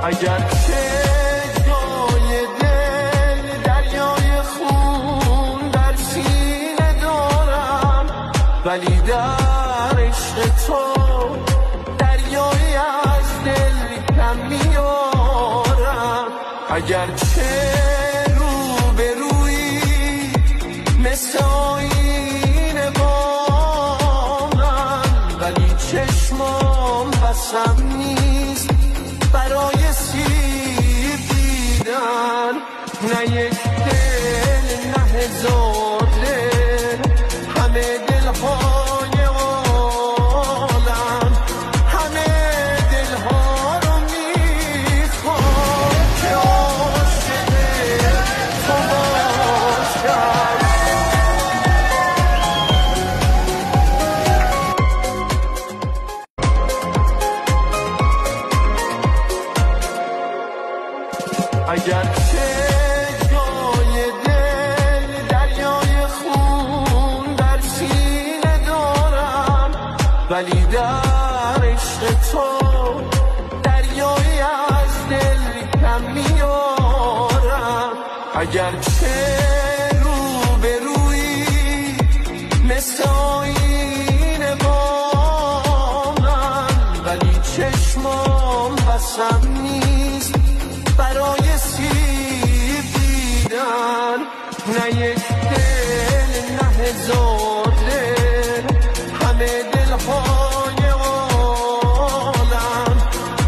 اگر که جای دل دریای خون در سینه دارم، ولی در عشق تو دریایی از دل کم میارم. اگر چه رو به روی مثل آینه با من، ولی چشمام بسم نیست برای سیب دیدن. نه یک دل نه هزار دل، همه دلهای عالم، همه دلها رو میخوام که عاشق تو باشم. اگر که جای دل دریای خون در سینه دارم، ولی در عشق تو دریایی از دل کم میارم. اگر چه رو به روی مثل آینه با من، ولی چشمام بسم نیست برای سیب دیدن. نه یک دل نه هزار دل، همه دلهای عالم،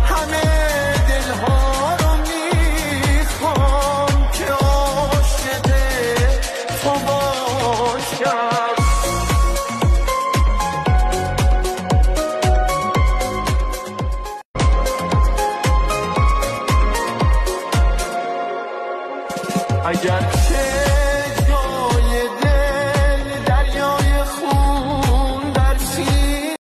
همه دلها رو میخوام که عاشق تو باشم. اگر که